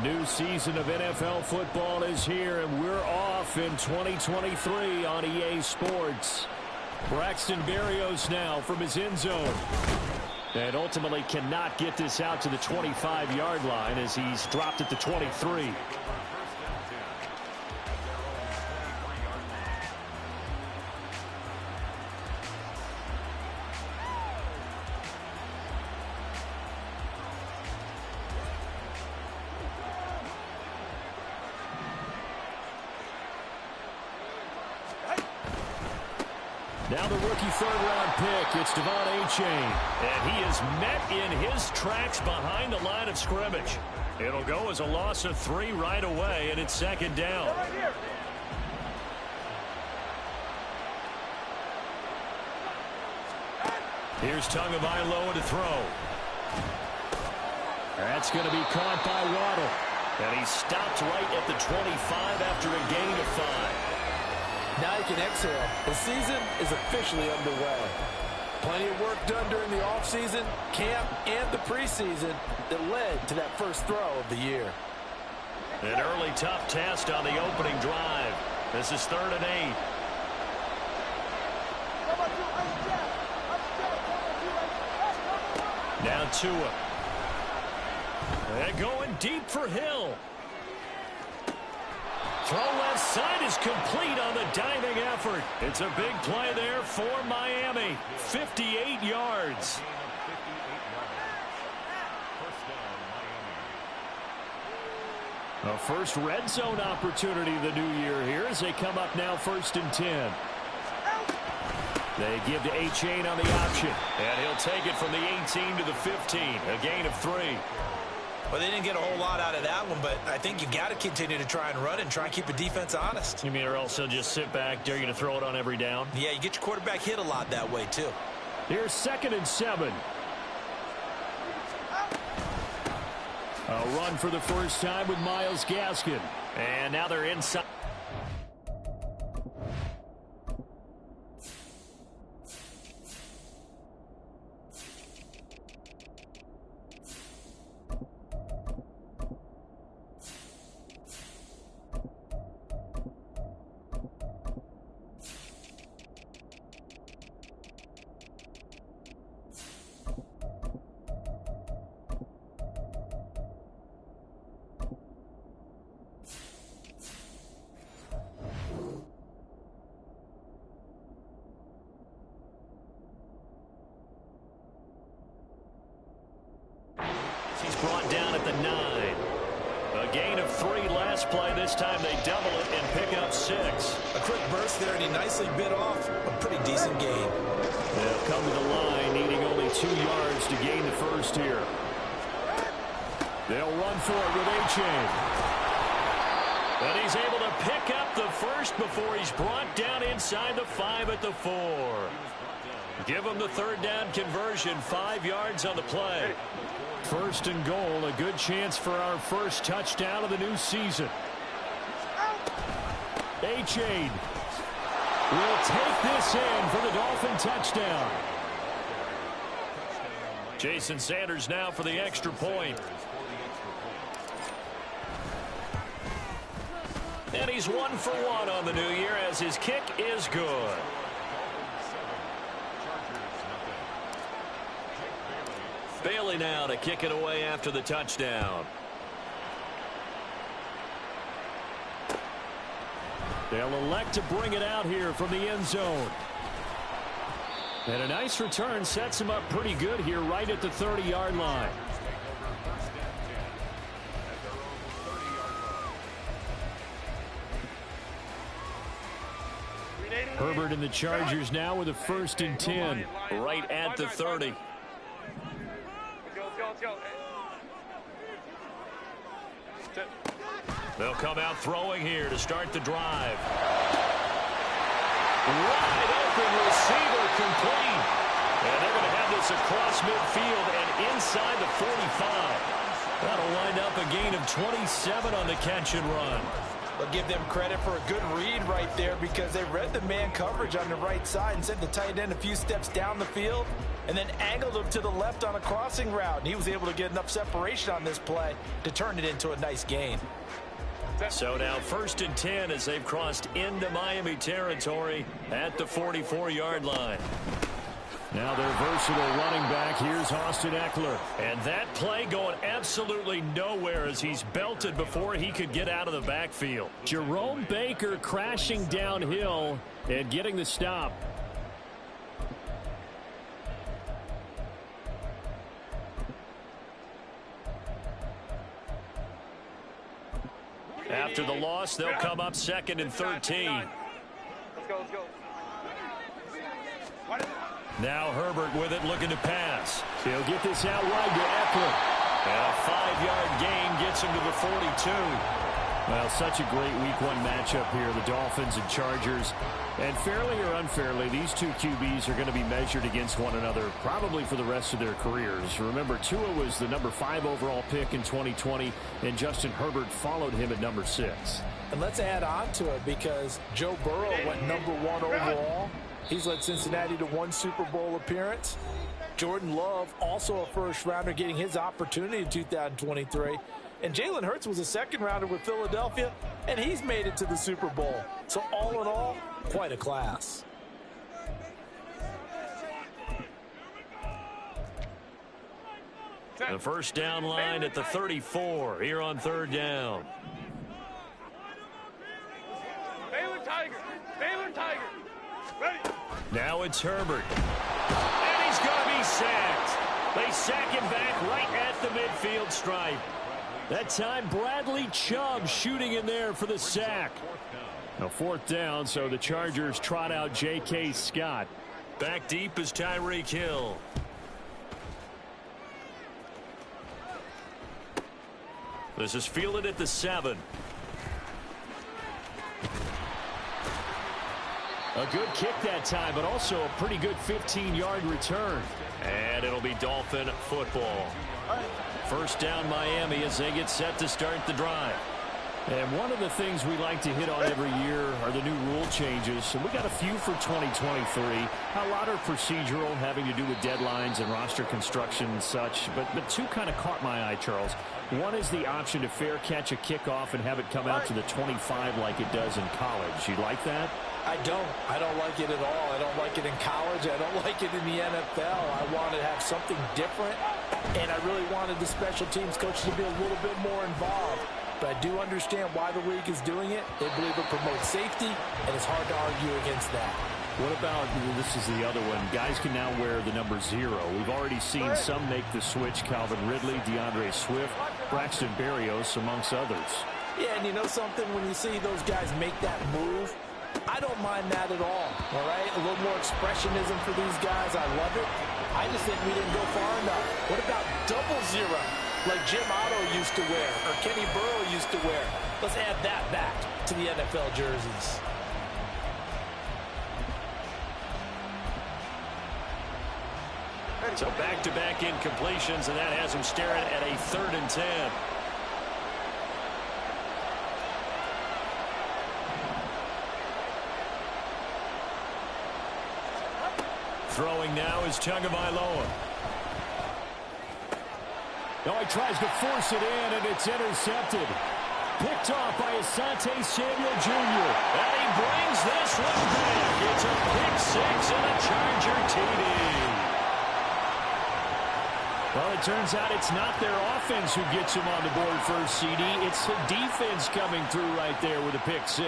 new season of NFL football is here, and we're off in 2023 on EA Sports. Braxton Berrios now from his end zone. And ultimately cannot get this out to the 25-yard line as he's dropped at the 23. Now the rookie third-round pick, it's Devon Achane. And he is met in his tracks behind the line of scrimmage. It'll go as a loss of 3 right away, and it's second down. Here's Tagovailoa to throw. That's going to be caught by Waddle. And he stopped right at the 25 after a gain of 5. Now you can exhale. The season is officially underway. Plenty of work done during the offseason, camp, and the preseason that led to that first throw of the year. An early tough test on the opening drive. This is 3rd and 8. Now Tua. And going deep for Hill. Throw left side is complete on the diving effort. It's a big play there for Miami. 58 yards. A first red zone opportunity the new year here as they come up now 1st and 10. They give to Achane on the option. And he'll take it from the 18 to the 15. A gain of 3. Well, they didn't get a whole lot out of that one, but I think you got to continue to try and run and try and keep the defense honest. You mean or else they'll just sit back, dare you to throw it on every down? Yeah, you get your quarterback hit a lot that way, too. Here's 2nd and 7. A run for the first time with Myles Gaskin. And now they're inside. He's brought down at the 9. A gain of 3 last play. This time they double it and pick up 6. A quick burst there, and he nicely bit off a pretty decent gain. They'll come to the line, needing only 2 yards to gain the first here. They'll run for it with Achane. And he's able to pick up the first before he's brought down inside the 5 at the 4. Give him the 3rd down conversion, 5 yards on the play. 1st and goal, a good chance for our first touchdown of the new season. Achane will take this in for the Dolphin touchdown. Jason Sanders now for the extra point. And he's 1 for 1 on the new year as his kick is good. Bailey now to kick it away after the touchdown. They'll elect to bring it out here from the end zone. And a nice return sets him up pretty good here right at the 30-yard line. Herbert and the Chargers now with a 1st and 10 right at the 30. They'll come out throwing here to start the drive. Wide open receiver complete. And they're going to have this across midfield and inside the 45. That'll wind up a gain of 27 on the catch and run. But give them credit for a good read right there because they read the man coverage on the right side and sent the tight end a few steps down the field and then angled him to the left on a crossing route. And he was able to get enough separation on this play to turn it into a nice gain. So now 1st and 10 as they've crossed into Miami territory at the 44-yard line. Now their versatile running back, here's Austin Eckler. And that play going absolutely nowhere as he's belted before he could get out of the backfield. Jerome Baker crashing downhill and getting the stop. After the loss, they'll come up 2nd and 13. Let's go, let's go. Now Herbert with it, looking to pass. He'll get this out wide to Eckler. And a 5-yard gain gets him to the 42. Well, such a great Week 1 matchup here, the Dolphins and Chargers. And fairly or unfairly, these two QBs are going to be measured against one another probably for the rest of their careers. Remember, Tua was the number 5 overall pick in 2020, and Justin Herbert followed him at number 6. And let's add on to it because Joe Burrow went number 1 overall. He's led Cincinnati to 1 Super Bowl appearance. Jordan Love, also a first-rounder, getting his opportunity in 2023. And Jalen Hurts was a second-rounder with Philadelphia, and he's made it to the Super Bowl. So all in all, quite a class. The first down line at the 34 here on 3rd down. Baylor Tiger. Baylor Tiger. Ready. Now it's Herbert. And he's going to be sacked. They sack him back right at the midfield stripe. That time, Bradley Chubb shooting in there for the sack. A 4th down, so the Chargers trot out J.K. Scott. Back deep is Tyreek Hill. This is fielded at the 7. A good kick that time, but also a pretty good 15-yard return. And it'll be Dolphin football. First down Miami as they get set to start the drive. And one of the things we like to hit on every year are the new rule changes. And we got a few for 2023. A lot are procedural, having to do with deadlines and roster construction and such. But 2 kind of caught my eye, Charles. One is the option to fair catch a kickoff and have it come out to the 25 like it does in college. You like that? I don't like it at all. I don't like it in college. I don't like it in the NFL. I want to have something different, and I really wanted the special teams coaches to be a little bit more involved. But I do understand why the league is doing it. They believe it promotes safety, and it's hard to argue against that. What about, this is the other one, guys can now wear the number 0. We've already seen some make the switch, Calvin Ridley, DeAndre Swift, Braxton Berrios, amongst others. Yeah, and you know something? When you see those guys make that move, I don't mind that at all right? A little more expressionism for these guys. I love it. I just think we didn't go far enough. What about 00, like Jim Otto used to wear or Kenny Burrow used to wear? Let's add that back to the NFL jerseys. So back-to-back incompletions, and that has him staring at a 3rd and 10. Throwing now is Tagovailoa. Oh, he tries to force it in, and it's intercepted. Picked off by Asante Samuel Jr. And he brings this one back. It's a pick 6 and a Charger TD. Well, it turns out it's not their offense who gets him on the board first, CD. It's the defense coming through right there with a pick 6.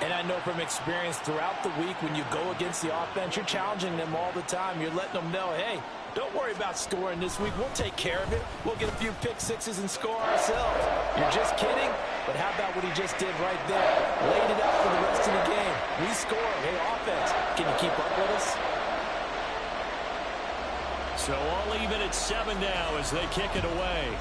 And I know from experience throughout the week when you go against the offense, you're challenging them all the time. You're letting them know, hey, don't worry about scoring this week. We'll take care of it. We'll get a few pick 6s and score ourselves. You're just kidding? But how about what he just did right there? Laid it out for the rest of the game. We scored. Hey, offense, can you keep up with us? So all even at 7 now as they kick it away.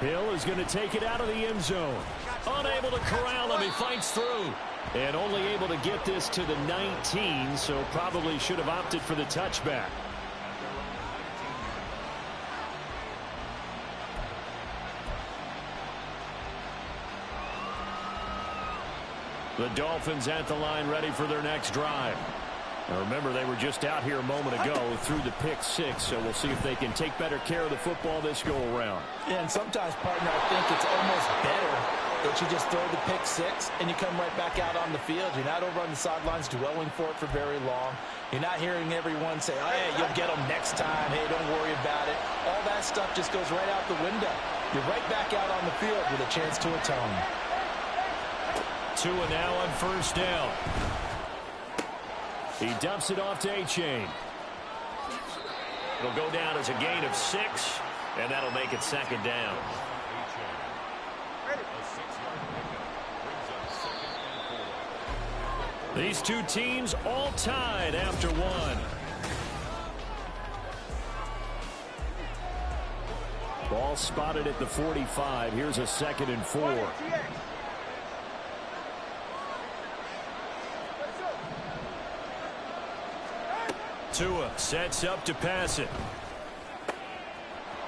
Hill is going to take it out of the end zone. Unable to corral him. He fights through. And only able to get this to the 19, so probably should have opted for the touchback. The Dolphins at the line ready for their next drive. Now remember, they were just out here a moment ago through the pick six, so we'll see if they can take better care of the football this go-around. Yeah, and sometimes, partner, I think it's almost better that you just throw the pick six and you come right back out on the field. You're not over on the sidelines dwelling for it for very long. You're not hearing everyone say, oh, hey, you'll get them next time. Hey, don't worry about it. All that stuff just goes right out the window. You're right back out on the field with a chance to atone. Tua now on first down. He dumps it off to A-Chain. It'll go down as a gain of 6, and that'll make it second down. These two teams all tied after one. Ball spotted at the 45. Here's a 2nd and 4. Tua sets up to pass it.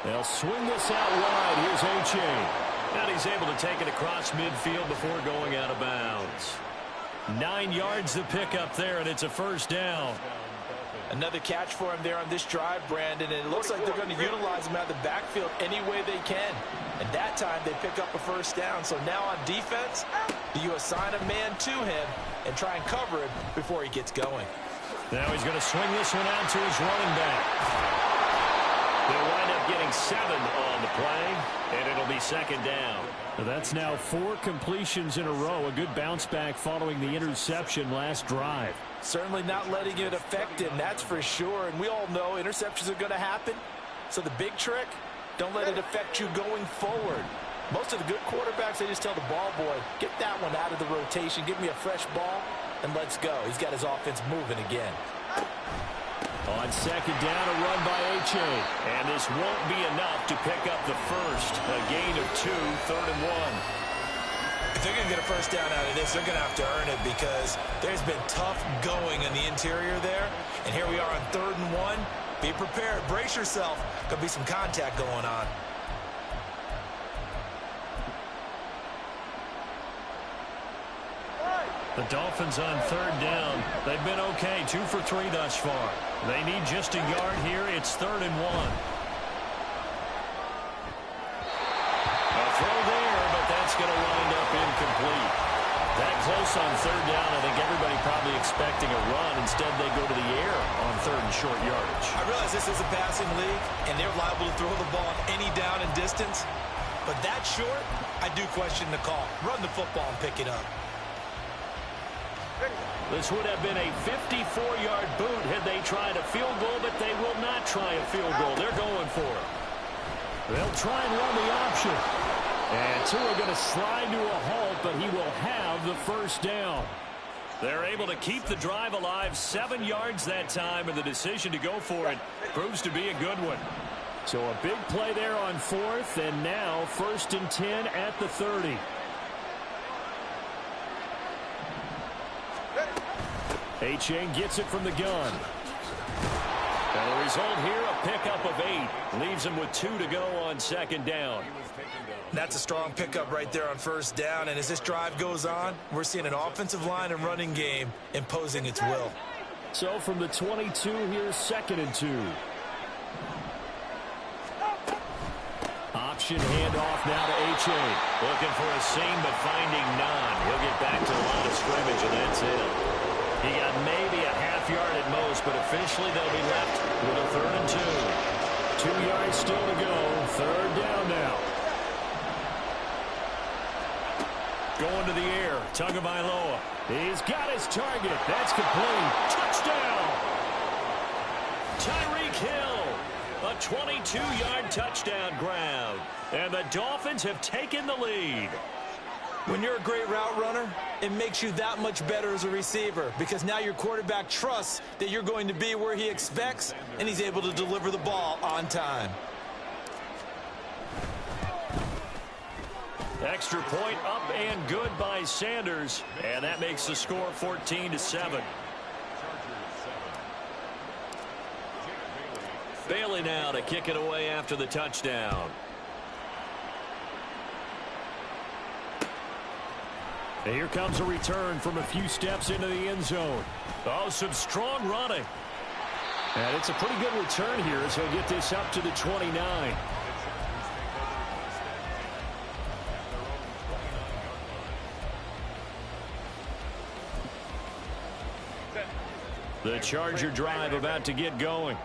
They'll swing this out wide. Here's A-Chain. And he's able to take it across midfield before going out of bounds. 9 yards the pickup there, and it's a first down. Another catch for him there on this drive, Brandon, and it looks like they're going to utilize him out of the backfield any way they can. And that time they pick up a first down. So now on defense, you assign a man to him and try and cover him before he gets going. Now he's going to swing this one out to his running back. They'll wind up getting 7 on the play, and it'll be second down. That's now 4 completions in a row. A good bounce back following the interception last drive. Certainly not letting it affect him, that's for sure. And we all know interceptions are going to happen. So the big trick, don't let it affect you going forward. Most of the good quarterbacks, they just tell the ball boy, get that one out of the rotation, give me a fresh ball, and let's go. He's got his offense moving again. On second down, a run by A-Chain. And this won't be enough to pick up the first. A gain of 2, 3rd and 1. If they're going to get a first down out of this, they're going to have to earn it because there's been tough going in the interior there. And here we are on 3rd and 1. Be prepared. Brace yourself. Could be some contact going on. The Dolphins on 3rd down. They've been okay, 2 for 3 thus far. They need just a yard here. It's 3rd and 1. A throw there, but that's going to wind up incomplete. That close on 3rd down, I think everybody probably expecting a run. Instead, they go to the air on 3rd and short yardage. I realize this is a passing league, and they're liable to throw the ball on any down and distance. But that short, I do question the call. Run the football and pick it up. This would have been a 54-yard boot had they tried a field goal, but they will not try a field goal. They're going for it. They'll try and run the option. And Tua going to slide to a halt, but he will have the first down. They're able to keep the drive alive, 7 yards that time, and the decision to go for it proves to be a good one. So a big play there on 4th, and now 1st and 10 at the 30. A-Chain gets it from the gun. And the result here, a pickup of 8. Leaves him with 2 to go on 2nd down. That's a strong pickup right there on 1st down. And as this drive goes on, we're seeing an offensive line and running game imposing its will. So from the 22, here's 2nd and 2. Option handoff now to A-Chain. Looking for a seam, but finding none. He'll get back to the line of scrimmage, and that's it. He got maybe a half yard at most, but officially they'll be left with a 3rd and 2. 2 yards still to go. 3rd down now. Going to the air. Tagovailoa. He's got his target. That's complete. Touchdown. Tyreek Hill. A 22-yard touchdown grab. And the Dolphins have taken the lead. When you're a great route runner, it makes you that much better as a receiver because now your quarterback trusts that you're going to be where he expects, and he's able to deliver the ball on time. Extra point up and good by Sanders, and that makes the score 14-7. Bailey now to kick it away after the touchdown. And here comes a return from a few steps into the end zone. Oh, some strong running. And it's a pretty good return here as he'll get this up to the 29. The Charger drive about to get going.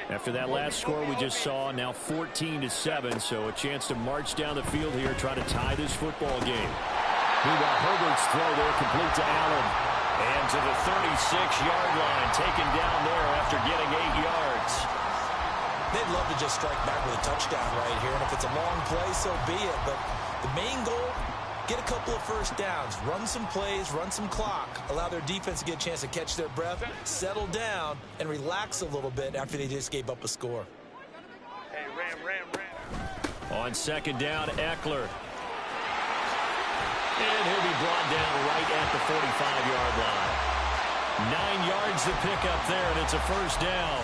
After that last score we just saw, now 14-7, so a chance to march down the field here, try to tie this football game. Meanwhile, Herbert's throw there complete to Allen. And to the 36-yard line, taken down there after getting 8 yards. They'd love to just strike back with a touchdown right here, and if it's a long play, so be it. But the main goal, get a couple of first downs, run some plays, run some clock, allow their defense to get a chance to catch their breath, settle down, and relax a little bit after they just gave up a score. Hey, Ram. On second down, Eckler. And he'll be brought down right at the 45-yard line. 9 yards to pick up there, and it's a first down.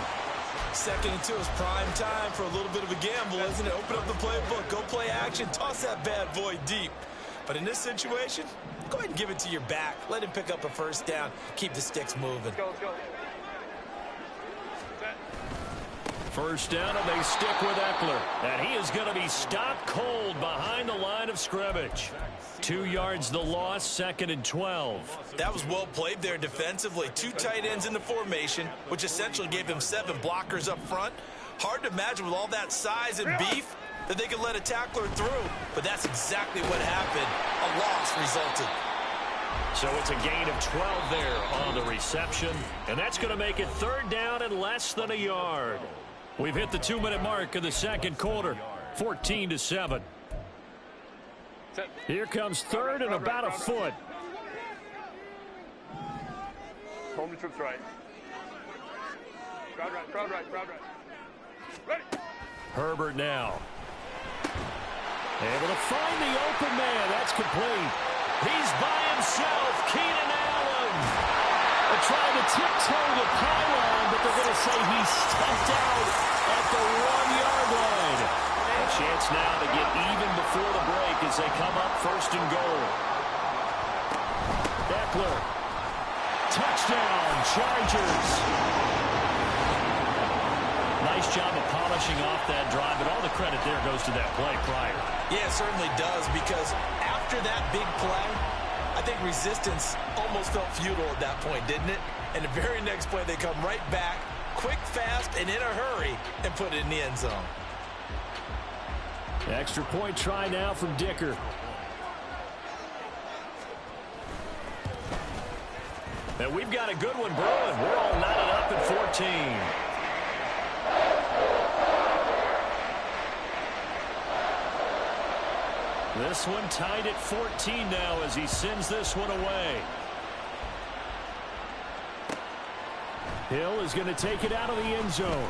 2nd and 2 is prime time for a little bit of a gamble, isn't it? Open up the playbook, go play action, toss that bad boy deep. But in this situation, go ahead and give it to your back. Let him pick up a first down. Keep the sticks moving. Let's go. First down, and they stick with Eckler. And he is going to be stopped cold behind the line of scrimmage. 2 yards the loss, 2nd and 12. That was well played there defensively. 2 tight ends in the formation, which essentially gave them 7 blockers up front. Hard to imagine with all that size and beef that they could let a tackler through. But that's exactly what happened. A loss resulted. So it's a gain of 12 there on the reception. And that's going to make it 3rd down and less than a yard. We've hit the 2-minute mark of the second quarter. 14-7. Here comes 3rd and about a foot. Home the troops right. Crowd right. Ready. Herbert now. Able to find the open man. That's complete. He's by himself. Keenan Allen. They're trying to tiptoe the pylon, but they're going to say he stepped out at the 1-yard line. A chance now to get even before the break as they come up 1st and goal. Eckler. Touchdown, Chargers. Nice job of polishing off that drive, but all the credit there goes to that play prior. Yeah, it certainly does, because after that big play, I think resistance almost felt futile at that point, didn't it? And the very next play, they come right back, quick, fast, and in a hurry, and put it in the end zone. Extra point try now from Dicker. And we've got a good one brewing. We're all knotted up at 14. This one tied at 14 now as he sends this one away. Hill is going to take it out of the end zone.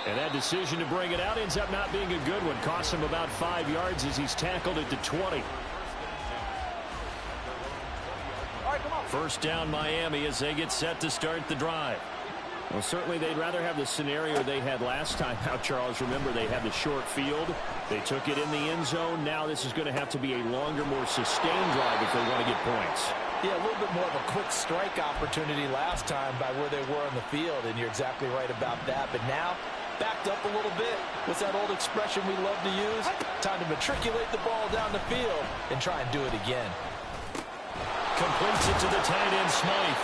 And that decision to bring it out ends up not being a good one. Costs him about 5 yards as he's tackled at the 20. First down Miami as they get set to start the drive. Well, certainly they'd rather have the scenario they had last time out, Charles. Remember, they had the short field. They took it in the end zone. Now this is going to have to be a longer, more sustained drive if they want to get points. Yeah, a little bit more of a quick strike opportunity last time by where they were on the field, and you're exactly right about that. But now, backed up a little bit. What's that old expression we love to use? Time to matriculate the ball down the field and try and do it again. Completes it to the tight end, Smythe.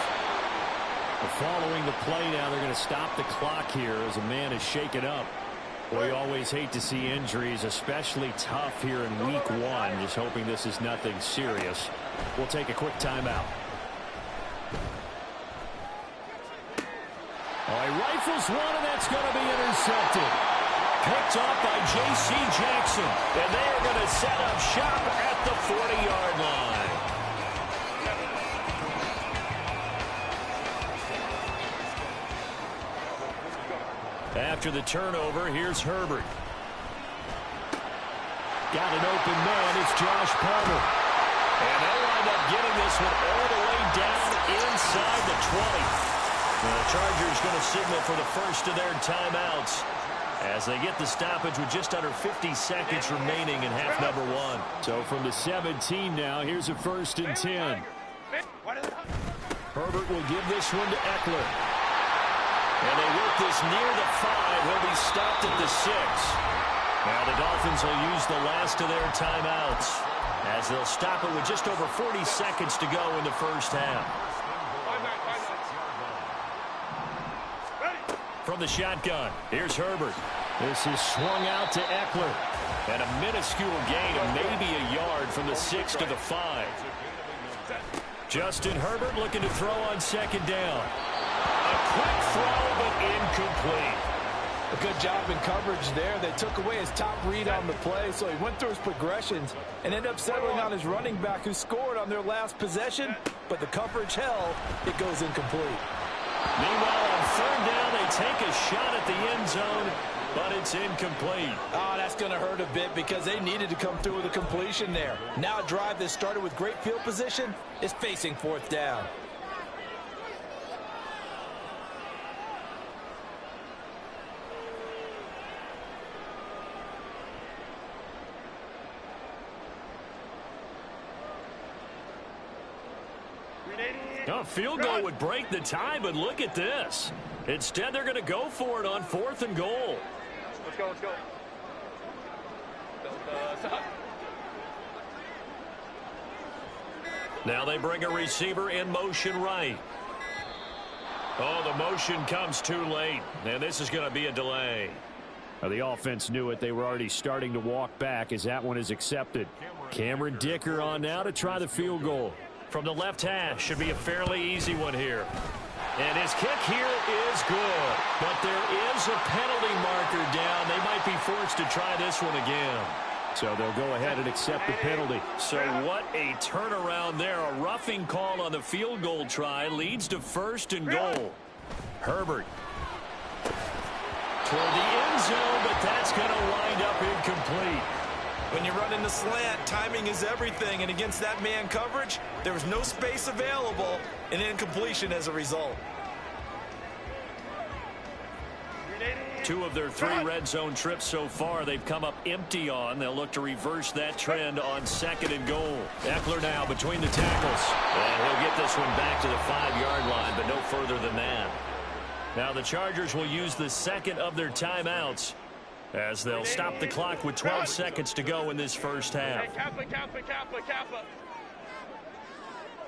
Following the play now, they're going to stop the clock here as a man is shaken up. We always hate to see injuries, especially tough here in week 1. Just hoping this is nothing serious. We'll take a quick timeout. He rifles one, and that's going to be intercepted. Picked off by J.C. Jackson. And they are going to set up shop at the 40-yard line. After the turnover, here's Herbert. Got an open man. It's Josh Palmer. And they'll wind up getting this one all the way down inside the 20. The Chargers going to signal for the first of their timeouts as they get the stoppage with just under 50 seconds remaining in half number one. So from the 17 now, here's a 1st and 10. Herbert will give this one to Eckler. And they work this near the 5. He'll be stopped at the 6. Now the Dolphins will use the last of their timeouts as they'll stop it with just over 40 seconds to go in the first half. From the shotgun, here's Herbert. This is swung out to Eckler. And a minuscule gain of maybe a yard from the 6 to the 5. Justin Herbert looking to throw on 2nd down. A quick throw, but incomplete. A good job in coverage there. They took away his top read on the play, so he went through his progressions and ended up settling on his running back who scored on their last possession, but the coverage held. It goes incomplete. Meanwhile, on 3rd down, they take a shot at the end zone, but it's incomplete. Oh, that's going to hurt a bit because they needed to come through with a completion there. Now a drive that started with great field position is facing 4th down. A field goal would break the tie, but look at this. Instead, they're going to go for it on 4th and goal. Let's go, let's go. Stop. Now they bring a receiver in motion right. Oh, the motion comes too late, and this is going to be a delay. Now, the offense knew it. They were already starting to walk back as that one is accepted. Cameron Dicker on now to try the field goal. From the left hash, should be a fairly easy one here. And his kick here is good. But there is a penalty marker down. They might be forced to try this one again. So they'll go ahead and accept the penalty. So what a turnaround there. A roughing call on the field goal try leads to 1st and goal. Herbert toward the end zone, but that's going to wind up incomplete. When you're running the slant, timing is everything, and against that man coverage, there was no space available, and incompletion as a result. 2 of their 3 red zone trips so far they've come up empty on. They'll look to reverse that trend on 2nd and goal. Eckler now between the tackles. And he'll get this one back to the 5-yard line, but no further than that. Now the Chargers will use the 2nd of their timeouts as they'll stop the clock with 12 seconds to go in this first half. Hey, Kappa.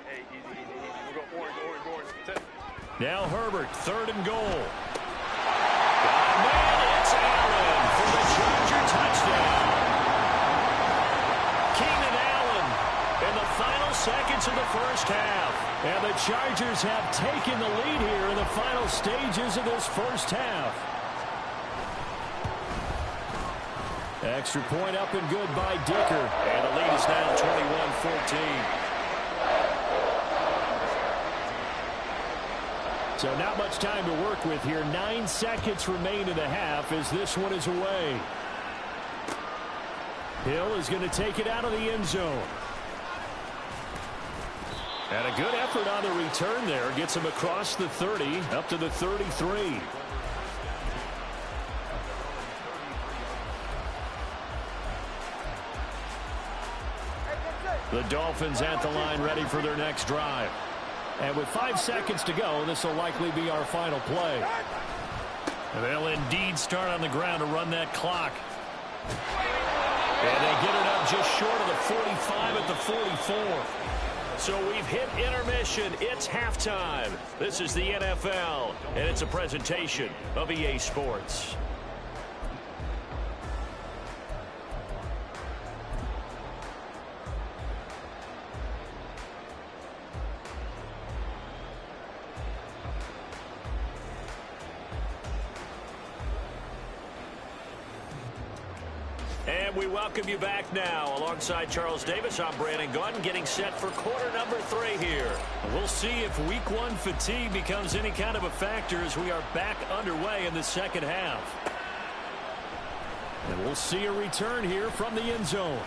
Hey, easy. We'll go orange. That's it. Now Herbert, 3rd and goal. Man, it's Allen for the Charger touchdown. Keenan Allen in the final seconds of the first half. And the Chargers have taken the lead here in the final stages of this first half. Extra point up and good by Dicker. And the lead is now 21-14. So not much time to work with here. 9 seconds remain in the half as this one is away. Hill is going to take it out of the end zone. And a good effort on the return there. Gets him across the 30 up to the 33. The Dolphins at the line ready for their next drive. And with 5 seconds to go, this will likely be our final play. They'll indeed start on the ground to run that clock. And they get it up just short of the 45 at the 44. So we've hit intermission. It's halftime. This is the NFL, and it's a presentation of EA Sports. And we welcome you back now. Alongside Charles Davis, I'm Brandon Gunn, getting set for quarter number 3 here. We'll see if week 1 fatigue becomes any kind of a factor as we are back underway in the second half. And we'll see a return here from the end zone.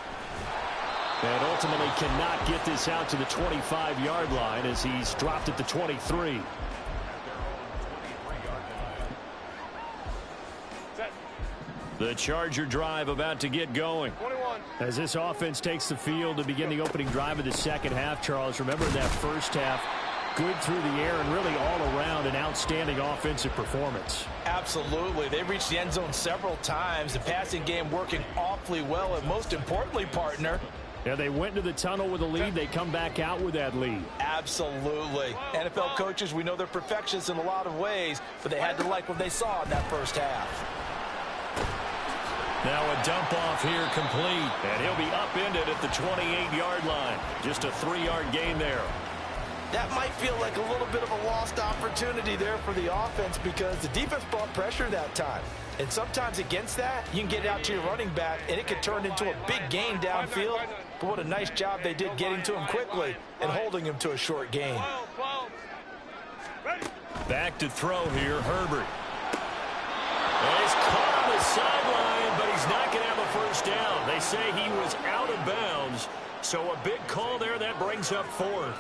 And ultimately cannot get this out to the 25-yard line as he's dropped at the 23. The Charger drive about to get going. 21. As this offense takes the field to begin the opening drive of the second half, Charles, remember that first half, good through the air and really all around an outstanding offensive performance. Absolutely. They reached the end zone several times. The passing game working awfully well. And most importantly, partner, yeah, they went into the tunnel with a lead. They come back out with that lead. absolutely. NFL coaches, we know they're perfectionists in a lot of ways, but they had to like what they saw in that first half. Now a dump off here complete. And he'll be upended at the 28-yard line. Just a 3-yard gain there. That might feel like a little bit of a lost opportunity there for the offense because the defense brought pressure that time. And sometimes against that, you can get out to your running back, and it could turn into a big gain downfield. But what a nice job they did getting to him quickly and holding him to a short gain. Back to throw here, Herbert. He's caught on the sideline, but he's not going to have a first down. They say he was out of bounds. So a big call there that brings up 4th.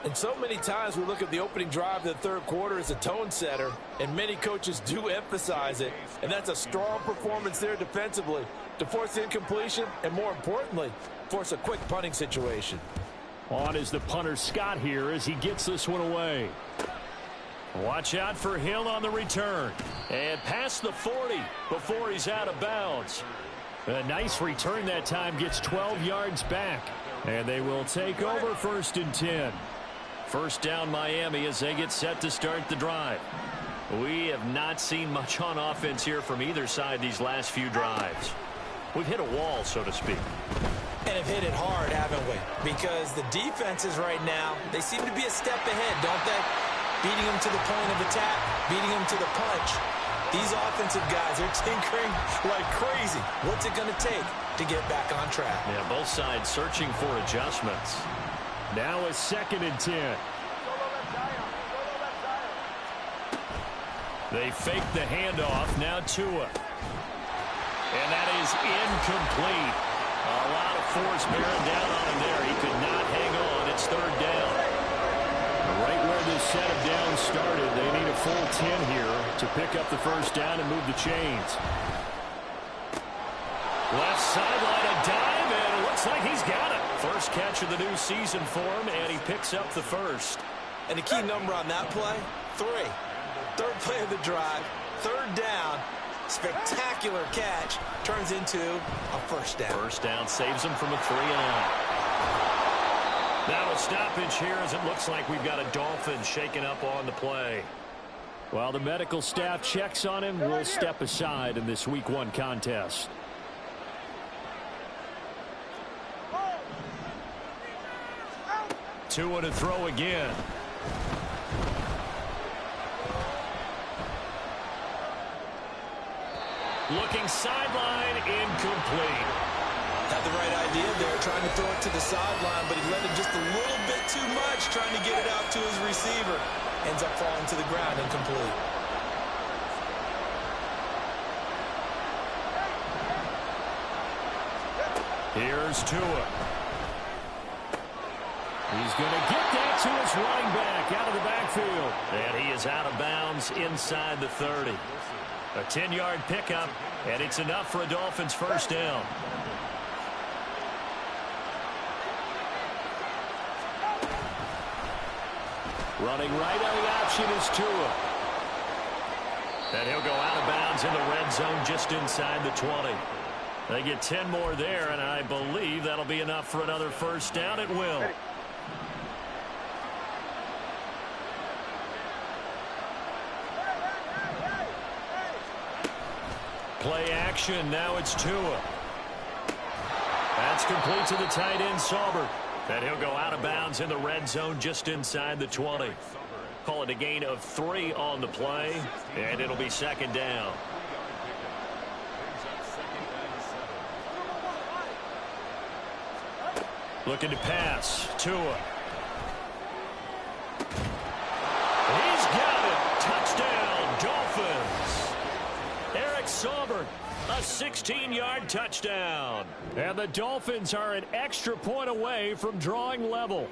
And so many times we look at the opening drive of the third quarter as a tone setter, and many coaches do emphasize it. And that's a strong performance there defensively to force the incompletion and, more importantly, force a quick punting situation. On is the punter Scott here as he gets this one away. Watch out for Hill on the return. And past the 40 before he's out of bounds. A nice return that time, gets 12 yards back. And they will take over 1st and 10. First down Miami as they get set to start the drive. We have not seen much on offense here from either side these last few drives. We've hit a wall, so to speak. And have hit it hard, haven't we? Because the defenses right now, they seem to be a step ahead, don't they? Beating them to the point of attack, beating them to the punch. These offensive guys are tinkering like crazy. What's it going to take to get back on track? Yeah, both sides searching for adjustments. Now a 2nd and 10. They fake the handoff. Now Tua. And that is incomplete. A lot of force bearing down on him there. He could not hang on. It's 3rd down. Right where this set of downs started, they need a full 10 here to pick up the first down and move the chains. Left sideline, a dive, and it looks like he's got it. First catch of the new season for him, and he picks up the first. And the key number on that play, 3. 3rd play of the drive, 3rd down, spectacular catch, turns into a first down. First down saves him from a 3-and-out. Now a stoppage here as it looks like we've got a Dolphin shaking up on the play. While the medical staff checks on him, we'll step aside in this Week 1 contest. Tua to throw again. Looking sideline, incomplete. Had the right idea there, trying to throw it to the sideline, but he let it just a little bit too much, trying to get it out to his receiver. Ends up falling to the ground, incomplete. Here's Tua. He's going to get that to his running back out of the backfield. And he is out of bounds inside the 30. A 10-yard pickup, and it's enough for a Dolphins first down. Running right on the option is Tua. And he'll go out of bounds in the red zone just inside the 20. They get 10 more there, and I believe that'll be enough for another first down. It will. Play action. Now it's Tua. That's complete to the tight end, Saubert. And he'll go out of bounds in the red zone just inside the 20. Call it a gain of 3 on the play, and it'll be second down. Looking to pass. Tua. He's got it. Touchdown, Dolphins. Eric Saubert, a 16-yard touchdown. And the Dolphins are an extra point away from drawing level.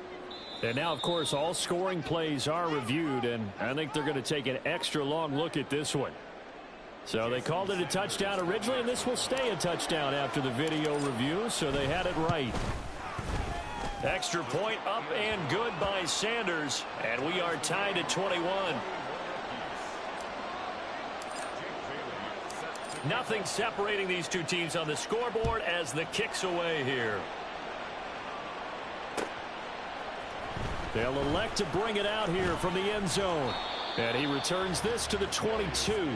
And now, of course, all scoring plays are reviewed, and I think they're going to take an extra long look at this one. So they called it a touchdown originally, and this will stay a touchdown after the video review, so they had it right. Extra point up and good by Sanders, and we are tied at 21. Nothing separating these two teams on the scoreboard as the kick's away here. They'll elect to bring it out here from the end zone. And he returns this to the 22.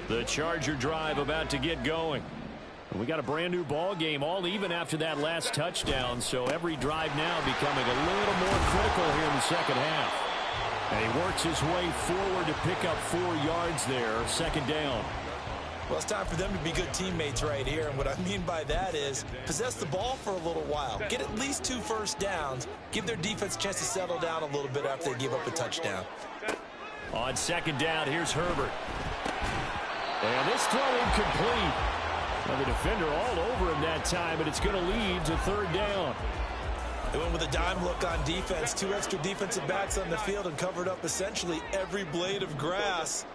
The Charger drive about to get going. We got a brand new ball game, all even after that last touchdown, so every drive now becoming a little more critical here in the second half. And he works his way forward to pick up 4 yards there, second down. Well, it's time for them to be good teammates right here, and what I mean by that is possess the ball for a little while, get at least 2 first downs, give their defense a chance to settle down a little bit after they give up a touchdown. On second down, here's Herbert. And this throw incomplete. Well, the defender all over him that time, but it's going to lead to third down. They went with a dime look on defense, 2 extra defensive backs on the field and covered up essentially every blade of grass.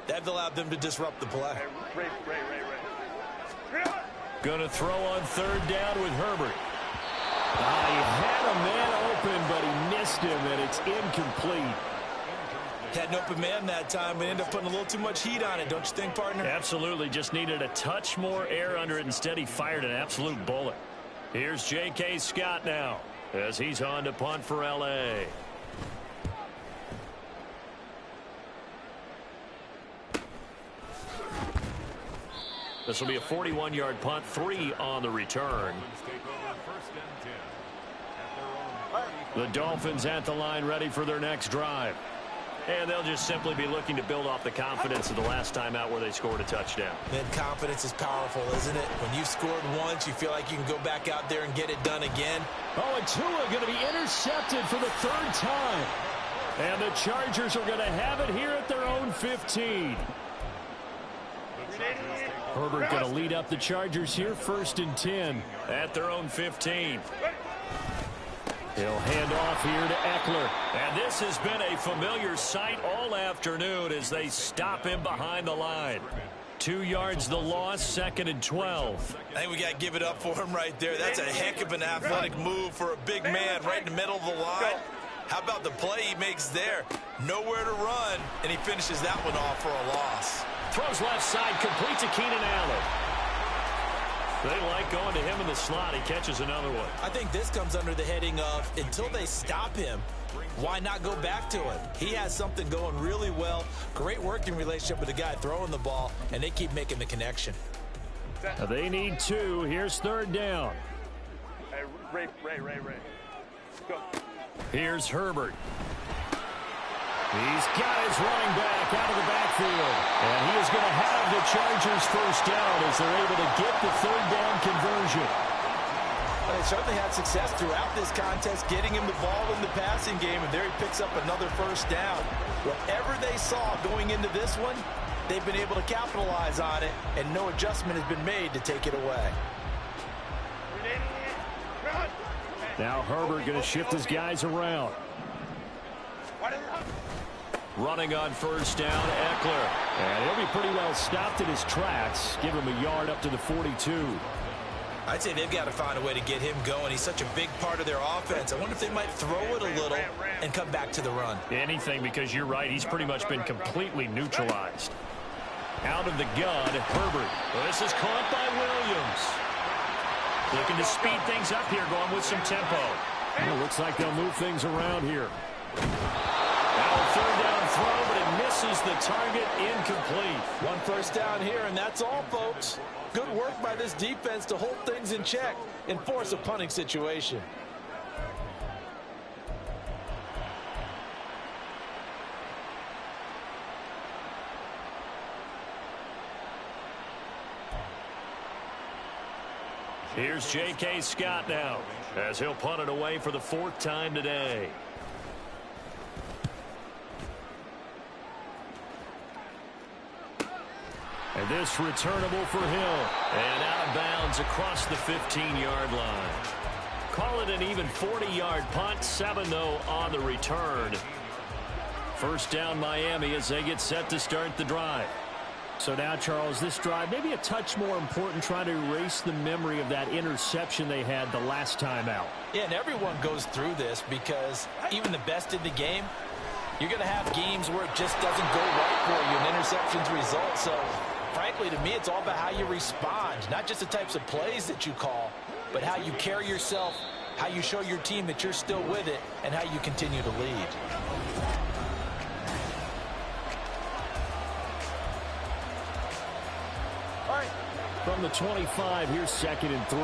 That allowed them to disrupt the play. Going to throw on third down with Herbert. He had a man open, but he missed him, and it's incomplete. Had an open man that time, but ended up putting a little too much heat on it, don't you think, partner? Absolutely, just needed a touch more air under it. Instead, he fired an absolute bullet. Here's J.K. Scott now, as he's on to punt for L.A. This will be a 41-yard punt, 3 on the return. The Dolphins at the line, ready for their next drive. And they'll just simply be looking to build off the confidence of the last time out where they scored a touchdown. Man, confidence is powerful, isn't it? When you've scored once, you feel like you can go back out there and get it done again. Oh, and Tua going to be intercepted for the 3rd time. And the Chargers are going to have it here at their own 15. Herbert going to lead up the Chargers here, 1st and 10. At their own 15. He'll hand off here to Eckler. And this has been a familiar sight all afternoon as they stop him behind the line. 2 yards the loss, 2nd and 12. I think we got to give it up for him right there. That's a heck of an athletic move for a big man right in the middle of the line. How about the play he makes there? Nowhere to run, and he finishes that one off for a loss. Throws left side, complete to Keenan Allen. They like going to him in the slot. He catches another one. I think this comes under the heading of, until they stop him, why not go back to it? He has something going really well. Great working relationship with the guy throwing the ball, and they keep making the connection. They need 2. Here's 3rd down. Hey, Ray. Go. Here's Herbert. He's got his running back out of the backfield. And he is going to have the Chargers first down as they're able to get the 3rd down conversion. Well, they certainly had success throughout this contest, getting him the ball in the passing game, and there he picks up another first down. Whatever they saw going into this one, they've been able to capitalize on it, and no adjustment has been made to take it away. Now Herbert going to shift his guys around. Running on first down, Eckler. And he'll be pretty well stopped in his tracks. Give him a yard up to the 42. I'd say they've got to find a way to get him going. He's such a big part of their offense. I wonder if they might throw it a little and come back to the run. Anything, because you're right. He's pretty much been completely neutralized. Out of the gun, Herbert. Well, this is caught by Williams. Looking to speed things up here, going with some tempo. Well, looks like they'll move things around here. Now a 3rd down throw, but it misses the target, incomplete. 1 first down here, and that's all, folks. Good work by this defense to hold things in check and force a punting situation. Here's J.K. Scott now, as he'll punt it away for the 4th time today. And this returnable for Hill. And out of bounds across the 15-yard line. Call it an even 40-yard punt. 7, though, on the return. First down, Miami, as they get set to start the drive. So now, Charles, this drive maybe a touch more important, trying to erase the memory of that interception they had the last time out. Yeah, and everyone goes through this because even the best in the game, you're going to have games where it just doesn't go right for you and interceptions result. So, frankly, to me, it's all about how you respond, not just the types of plays that you call, but how you carry yourself, how you show your team that you're still with it, and how you continue to lead. From the 25, here's 2nd and 3.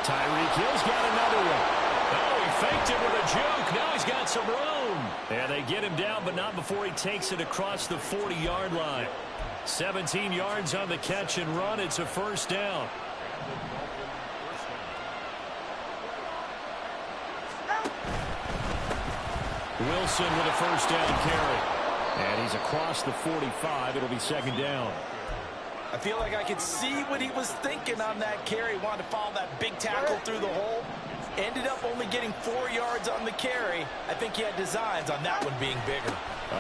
Tyreek Hill's got another one. Oh, he faked it with a juke. Now he's got some room. And they get him down, but not before he takes it across the 40-yard line. 17 yards on the catch and run. It's a first down. Wilson with a first down carry. And he's across the 45. It'll be 2nd down. I feel like I could see what he was thinking on that carry. Wanted to follow that big tackle through the hole. Ended up only getting 4 yards on the carry. I think he had designs on that one being bigger.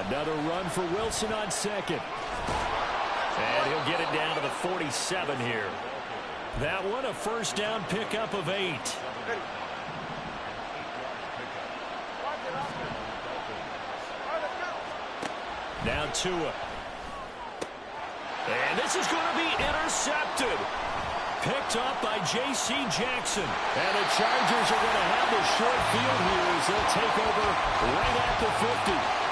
Another run for Wilson on 2nd. And he'll get it down to the 47 here. That one a first down pickup of 8. Now Tua. And this is going to be intercepted. Picked up by J.C. Jackson. And the Chargers are going to have the short field here as they'll take over right at the 50.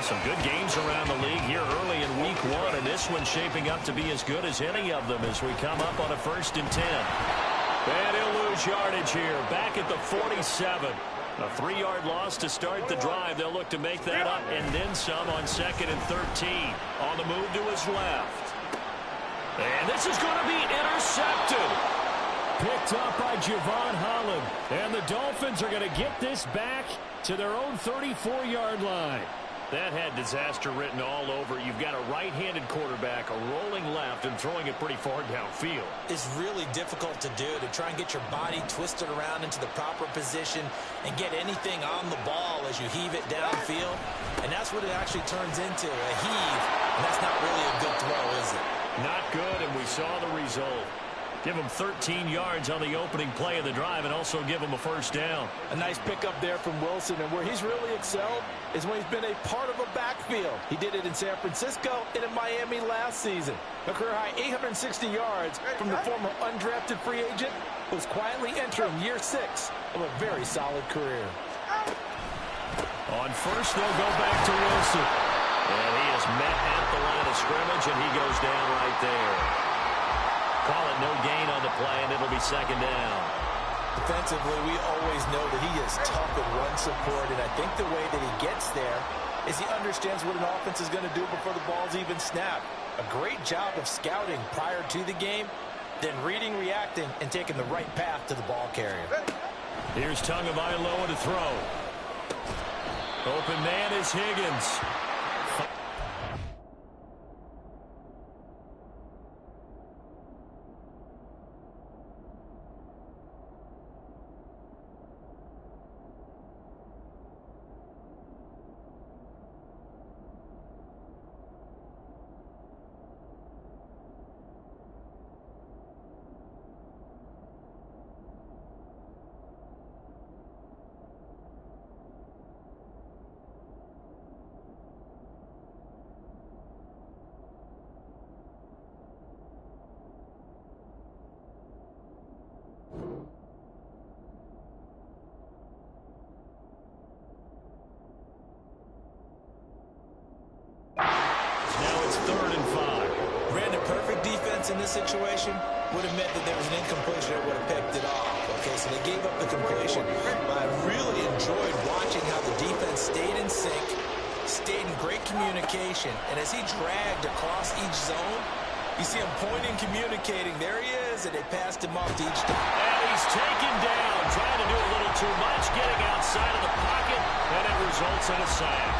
Some good games around the league here early in week 1, and this one's shaping up to be as good as any of them as we come up on a 1st and 10. And he'll lose yardage here, back at the 47. A 3-yard loss to start the drive. They'll look to make that up and then some on 2nd and 13. On the move to his left. And this is going to be intercepted. Picked up by Javon Holland. And the Dolphins are going to get this back to their own 34-yard line. That had disaster written all over. You've got a right-handed quarterback, a rolling left, and throwing it pretty far downfield. It's really difficult to do, to try and get your body twisted around into the proper position and get anything on the ball as you heave it downfield. And that's what it actually turns into, a heave. And that's not really a good throw, is it? Not good, and we saw the result. Give him 13 yards on the opening play of the drive and also give him a first down. A nice pickup there from Wilson, and where he's really excelled is when he's been a part of a backfield. He did it in San Francisco and in Miami last season. A career-high 860 yards from the former undrafted free agent, who's quietly entering year 6 of a very solid career. On first, they'll go back to Wilson. And he is met at the line of scrimmage, and he goes down right there. Call it no gain on the play, and it'll be 2nd down. Defensively, we always know that he is tough at run support, and I think the way that he gets there is he understands what an offense is going to do before the ball's even snapped. A great job of scouting prior to the game, then reading, reacting, and taking the right path to the ball carrier. Here's Tagovailoa to throw. Open man is Higgins. In this situation would have meant that there was an incompletion that would have picked it off. Okay, so they gave up the completion. But I really enjoyed watching how the defense stayed in sync, stayed in great communication, and as he dragged across each zone, you see him pointing, communicating. There he is, and they passed him off to each time. And he's taken down, trying to do a little too much, getting outside of the pocket, and it results in a sack.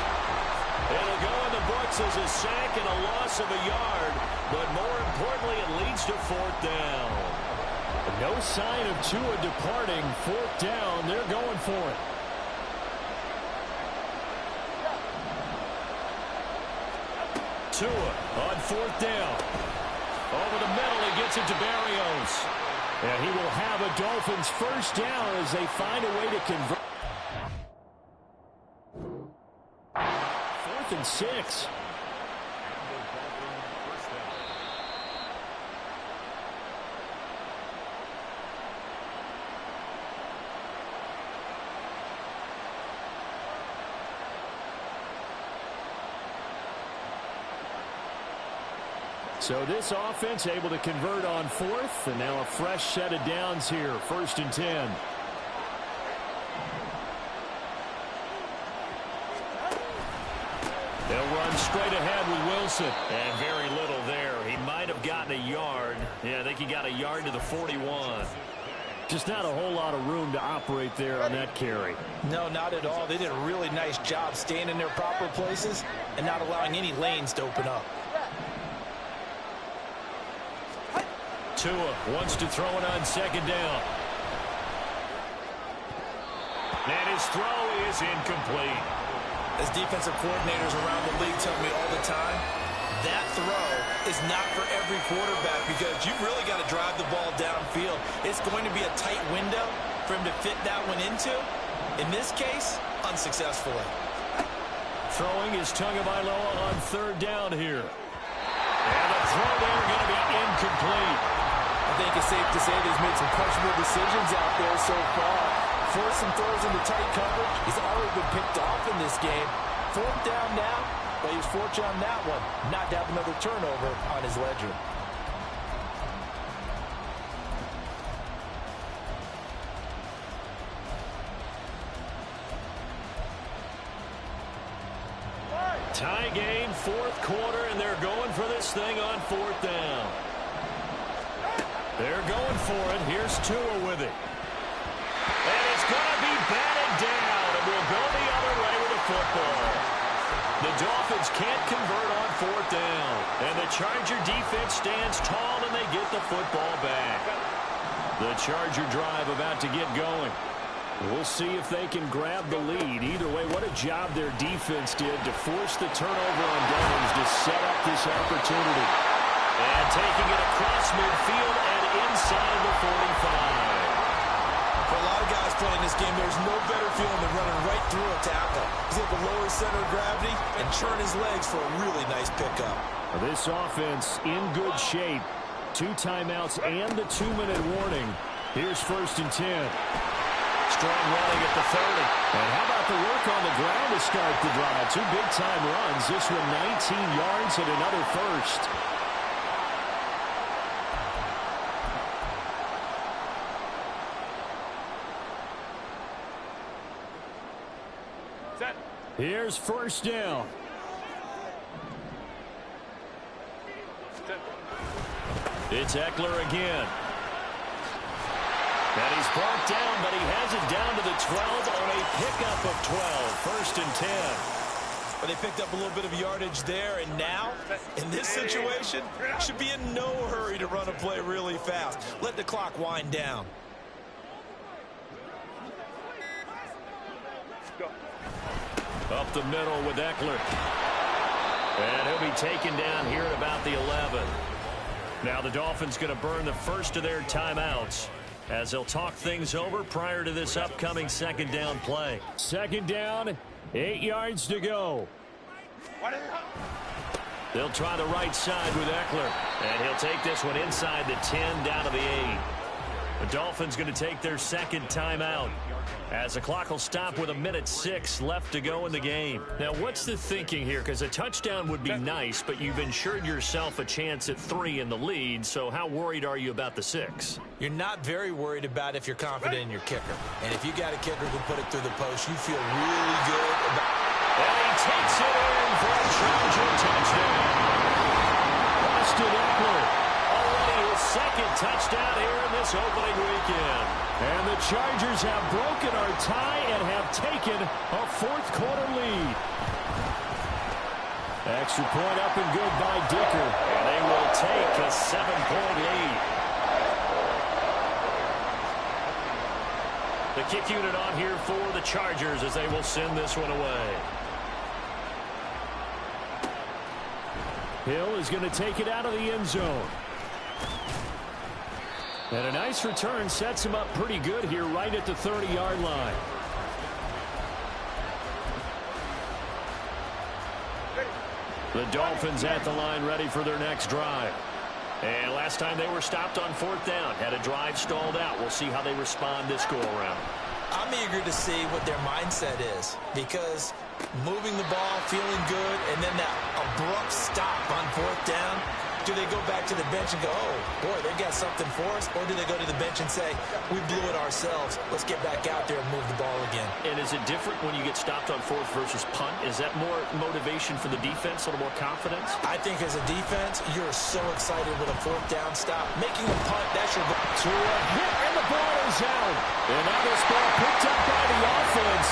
It'll go in the books as a sack and a loss of a yard, but more importantly, it leads to fourth down. No sign of Tua departing. Fourth down, they're going for it. Tua on fourth down. Over the middle, he gets it to Barrios. And he will have a Dolphins first down as they find a way to convert. 4th and 6. So this offense able to convert on 4th, and now a fresh set of downs here. 1st and 10. They'll run straight ahead with Wilson. And very little there. He might have gotten a yard. Yeah, I think he got a yard to the 41. Just not a whole lot of room to operate there on that carry. No, not at all. They did a really nice job staying in their proper places and not allowing any lanes to open up. Tua wants to throw it on 2nd down. And his throw is incomplete. As defensive coordinators around the league tell me all the time, that throw is not for every quarterback because you've really got to drive the ball downfield. It's going to be a tight window for him to fit that one into. In this case, unsuccessfully. Throwing is Tagovailoa on 3rd down here. And the throw there going to be incomplete. I think it's safe to say that he's made some questionable decisions out there so far. Forced some throws into tight coverage. He's already been picked off in this game. 4th down now, but he was fortunate on that one. Not to have another turnover on his ledger. Tie game, 4th quarter, and they're going for this thing on 4th down. They're going for it. Here's Tua with it. And it's going to be batted down, and we'll go the other way with the football. The Dolphins can't convert on 4th down, and the Charger defense stands tall, and they get the football back. The Charger drive about to get going. We'll see if they can grab the lead. Either way, what a job their defense did to force the turnover on downs to set up this opportunity. And taking it across midfield and inside the 45. For a lot of guys playing this game, there's no better feeling than running right through a tackle. He's able to lower his center of gravity and churn his legs for a really nice pickup. This offense in good shape. 2 timeouts and the 2-minute warning. Here's 1st and 10. Strong running at the 30. And how about the work on the ground to start the drive? 2 big-time runs. This one 19 yards and another first. Set. Here's 1st down. Set. It's Eckler again. And he's brought down, but he has it down to the 12 on a pickup of 12. 1st and 10. But they picked up a little bit of yardage there, and now, in this situation, should be in no hurry to run a play really fast. Let the clock wind down. Up the middle with Eckler. And he'll be taken down here at about the 11. Now the Dolphins going to burn the first of their timeouts as they'll talk things over prior to this upcoming 2nd down play. 2nd down, 8 yards to go. They'll try the right side with Eckler. And he'll take this one inside the 10 down to the 8. The Dolphins going to take their 2nd timeout as the clock will stop with 1:06 left to go in the game. Now, what's the thinking here? Because a touchdown would be nice, but you've ensured yourself a chance at 3 in the lead, so how worried are you about the 6? You're not very worried about if you're confident in your kicker. And if you got a kicker who put it through the post, you feel really good about. And he takes it in for a Charger touchdown. Austin Eckler. Already his 2nd touchdown here in this opening weekend. And the Chargers have broken our tie and have taken a 4th quarter lead. Extra point up and good by Dicker. And they will take a 7-point lead. The kick unit on here for the Chargers as they will send this one away. Hill is going to take it out of the end zone. And a nice return sets him up pretty good here right at the 30-yard line. The Dolphins at the line ready for their next drive. And last time they were stopped on 4th down. Had a drive stalled out. We'll see how they respond this go-around. I'm eager to see what their mindset is, because moving the ball, feeling good, and then that abrupt stop on 4th down, do they go back to the bench and go, oh, boy, they got something for us? Or do they go to the bench and say, we blew it ourselves. Let's get back out there and move the ball again. And is it different when you get stopped on 4th versus punt? Is that more motivation for the defense, a little more confidence? I think as a defense, you're so excited with a 4th down stop. Making a punt, that's your goal. To a hit, and the ball is out. And now this ball picked up by the offense.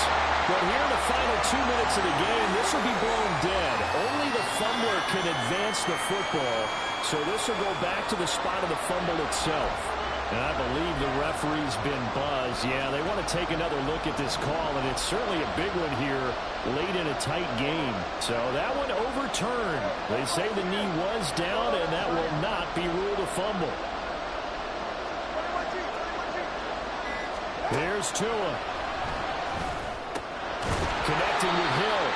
But here in the final 2 minutes of the game, this will be blown dead. Only the fumbler can advance the football. So this will go back to the spot of the fumble itself. And I believe the referee's been buzzed. Yeah, they want to take another look at this call, and it's certainly a big one here late in a tight game. So that one overturned. They say the knee was down, and that will not be ruled a fumble. Here's Tua. Connecting with Hill.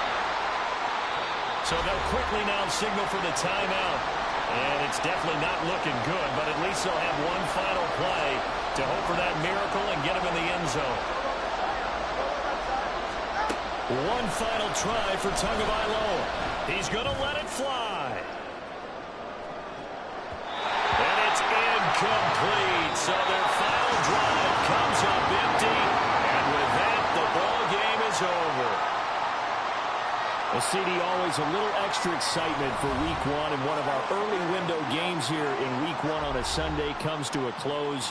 So they'll quickly now signal for the timeout. And it's definitely not looking good, but at least they'll have one final play to hope for that miracle and get him in the end zone. One final try for Tagovailoa. He's going to let it fly. And it's incomplete. So their final drive comes up empty. And with that, the ball game is over. Well, CD, always a little extra excitement for Week 1, and one of our early window games here in Week 1 on a Sunday comes to a close.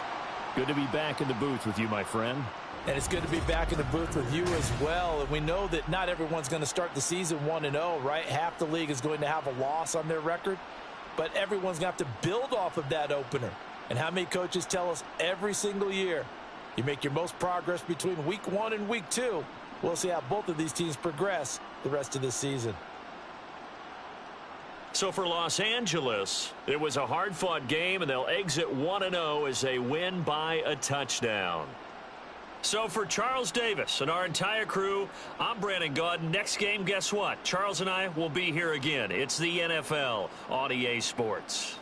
Good to be back in the booth with you, my friend. And it's good to be back in the booth with you as well. And we know that not everyone's going to start the season 1-0, right? Half the league is going to have a loss on their record, but everyone's going to have to build off of that opener. And how many coaches tell us every single year, you make your most progress between Week 1 and Week 2. We'll see how both of these teams progress the rest of this season. So for Los Angeles, it was a hard-fought game, and they'll exit 1-0 as they win by a touchdown. So for Charles Davis and our entire crew, I'm Brandon Gaudin. Next game, guess what? Charles and I will be here again. It's the NFL on EA Sports.